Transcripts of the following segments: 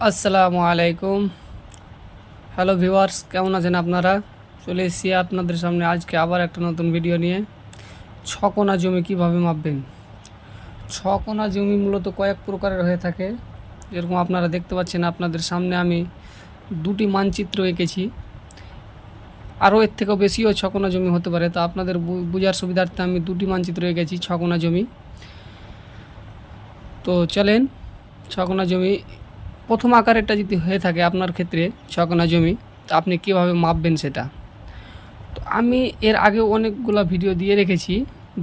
আসসালামু আলাইকুম। Hello viewers, কেমন আছেন আপনারা? চলে এসেছি আপনাদের সামনে আজকে আবার একটা নতুন ভিডিও নিয়ে। ছকোনা জমি কিভাবে মাপবেন। ছকোনা জমি মূলত কয়েক প্রকারের হয়ে থাকে। যেরকম আপনারা দেখতে পাচ্ছেন, আপনাদের সামনে আমি দুটি মানচিত্র এঁকেছি। আরও এর থেকেও বেশিও ছকোনা জমি হতে পারে, তো আপনাদের বোঝার সুবিধার্থে আমি দুটি মানচিত্র এঁকেছি ছকোনা জমি। তো চলেন, ছকোনা জমি প্রথম আকারেরটা যদি হয়ে থাকে আপনার ক্ষেত্রে ছকোনা জমি, তো আপনি কীভাবে মাপবেন সেটা। তো আমি এর আগেও অনেকগুলো ভিডিও দিয়ে রেখেছি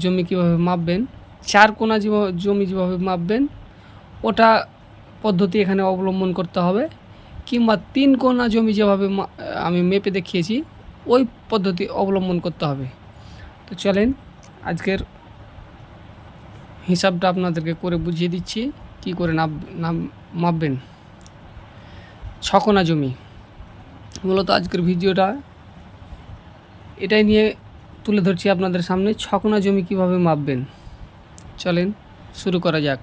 জমি কীভাবে মাপবেন। চার কোনা জমি যেভাবে মাপবেন ওটা পদ্ধতি এখানে অবলম্বন করতে হবে, কিংবা তিন কোনা জমি যেভাবে আমি মেপে দেখিয়েছি ওই পদ্ধতি অবলম্বন করতে হবে। তো চলেন, আজকের হিসাবটা আপনাদেরকে করে বুঝিয়ে দিচ্ছি কী করে মাপবেন ছকোনা জমি। মূলত আজকের ভিডিওটা এটাই নিয়ে তুলে ধরছি আপনাদের সামনে, ছকোনা জমি কিভাবে মাপবেন। চলেন শুরু করা যাক।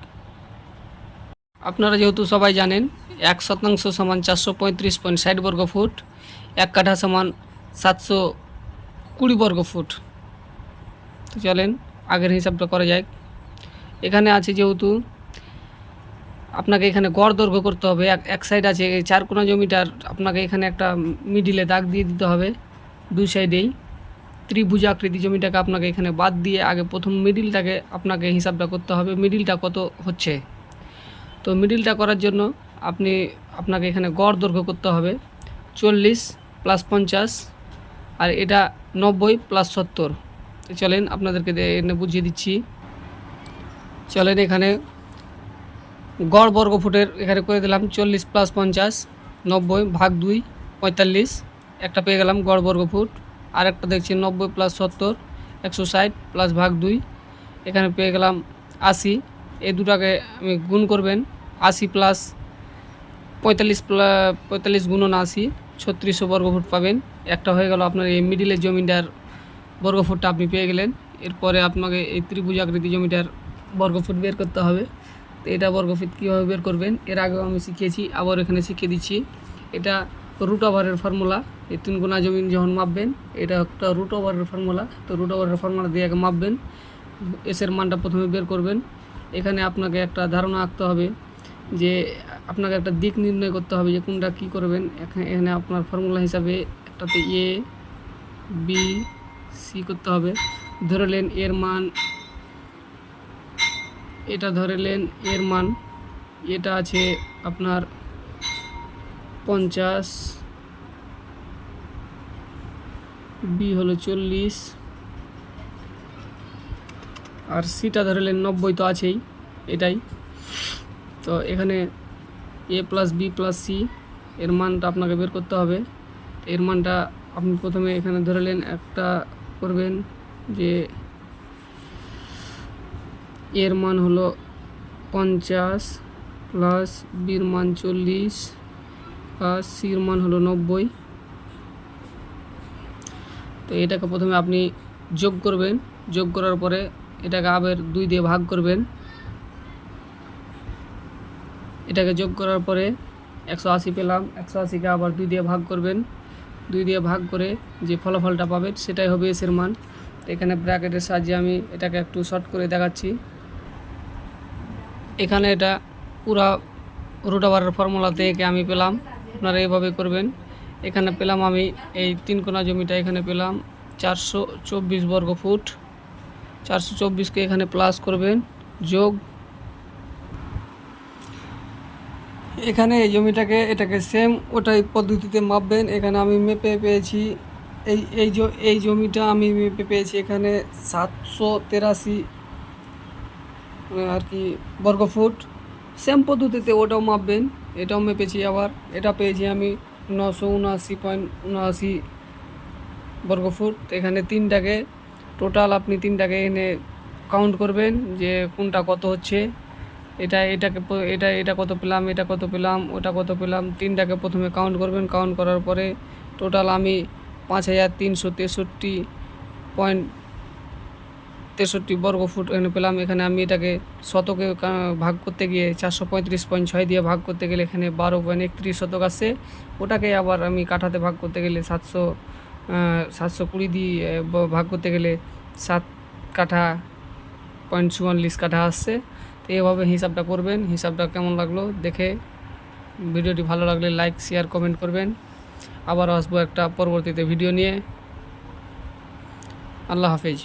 আপনারা যেহেতু সবাই জানেন 1 শতাংশ সমান 435.60 বর্গফুট, 1 কাঠা সমান 720 বর্গফুট। তো চলেন আগের হিসাবটা করা যাক। এখানে আছে যেহেতু আপনাকে এখানে গড় দৈর্ঘ্য করতে হবে। এক সাইড আছে এই চার কোনা জমিটার, আপনাকে এখানে একটা মিডিলে দাগ দিয়ে দিতে হবে দুই সাইডেই। ত্রিভুজ আকৃতি জমিটাকে আপনাকে এখানে বাদ দিয়ে আগে প্রথম মিডিলটাকে আপনাকে হিসাবটা করতে হবে, মিডিলটা কত হচ্ছে। তো মিডিলটা করার জন্য আপনাকে এখানে গড় দৈর্ঘ্য করতে হবে 40 + 50, আর এটা 90 + 70। চলেন আপনাদেরকে এনে বুঝিয়ে দিচ্ছি। চলেন এখানে গড় বর্গফুটের এখানে করে দিলাম 40 + 50, 90 ভাগ 2 45, একটা পেয়ে গেলাম গড় বর্গফুট। আর একটা দেখছি 90 + 70 160 প্লাস ভাগ 2, এখানে পেয়ে গেলাম 80। এই দুটাকে আমি গুণ করবেন, 80 + 45 গুণন 80 3600 বর্গফুট পাবেন। একটা হয়ে গেল আপনার এই মিডিলের জমিটার বর্গফুটটা আপনি পেয়ে গেলেন। এরপরে আপনাকে এই ত্রিভুজ আকৃতি জমিটার বর্গফুট বের করতে হবে। তো এটা বর্গফুট কীভাবে বের করবেন এর আগেও আমি শিখিয়েছি, আবার এখানে শিখিয়ে দিচ্ছি। এটা রুট ওভারের ফর্মুলা। এই তিন কোনা জমি যখন মাপবেন এটা একটা রুট ওভারের ফর্মুলা। তো রুট ওভারের ফর্মুলা দিয়ে আগে মাপবেন, এসের মানটা প্রথমে বের করবেন। এখানে আপনাকে একটা ধারণা আঁকতে হবে যে আপনাকে একটা দিক নির্ণয় করতে হবে যে কোনটা কী করবেন। এখানে আপনার ফর্মুলা হিসাবে একটাতে এ বি সি করতে হবে। ধরলেন এর মান, এটা ধরলেন এর মান, এটা আছে আপনার 50, বি হলো 40, আর সিটা ধরলেন 90, তো আছেই এটাই। তো এখানে এ + বি + সি এর মানটা আপনাকে বের করতে হবে। এর মানটা আপনি প্রথমে এখানে ধরলেন একটা করবেন যে এর মান হলো 50 প্লাস বির মান 40 প্লাস সির মান হলো 90। তো এটাকে প্রথমে আপনি যোগ করবেন, যোগ করার পরে এটাকে আবার 2 দিয়ে ভাগ করবেন। এটাকে যোগ করার পরে 180 পেলাম, 180কে আবার 2 দিয়ে ভাগ করবেন। 2 দিয়ে ভাগ করে যে ফলাফলটা পাবেন সেটাই হবে এসের মান। এখানে ব্র্যাকেটের সাহায্যে আমি এটাকে একটু শর্ট করে দেখাচ্ছি। এখানে এটা পুরা রুট ওভারের ফর্মুলাতে একে আমি পেলাম, আপনারা এইভাবে করবেন। এখানে পেলাম আমি এই তিন কোনা জমিটা এখানে পেলাম 424 বর্গফুট। 424কে এখানে প্লাস করবেন, যোগ। এখানে এই জমিটাকে এটাকে সেম ওটাই পদ্ধতিতে মাপবেন। এখানে আমি মেপে পেয়েছি এই জমিটা আমি মেপে পেয়েছি এখানে 783 আর কি বর্গফুট। সেম পদ্ধতিতে ওটাও মাপবেন, এটাও মেপেছি। আবার এটা পেয়েছি আমি 979.79 বর্গফুট। এখানে তিনটাকে টোটাল আপনি তিনটাকে এনে কাউন্ট করবেন যে কোনটা কত হচ্ছে। এটা কত পেলাম, এটা কত পেলাম, ওটা কত পেলাম। তিনটাকে প্রথমে কাউন্ট করবেন। কাউন্ট করার পরে টোটাল আমি 5363.13 63 বর্গ ফুট এখানে পেলাম। এখানে আমি এটাকে শতকে ভাগ করতে গিয়ে 435.6 দিয়ে ভাগ করতে গেলে এখানে 12.31 শতক আসছে। ওটাকে আবার আমি কাঠাতে ভাগ করতে গেলে 720 দিয়ে ভাগ করতে গেলে 7 কাঠা 0.44 কাঠা আসছে। তো এইভাবে হিসাবটা করবেন। হিসাবটা কেমন লাগলো দেখে ভিডিওটি ভালো লাগলে লাইক শেয়ার কমেন্ট করবেন। আবারও আসবো একটা পরবর্তীতে ভিডিও নিয়ে। আল্লাহ হাফেজ।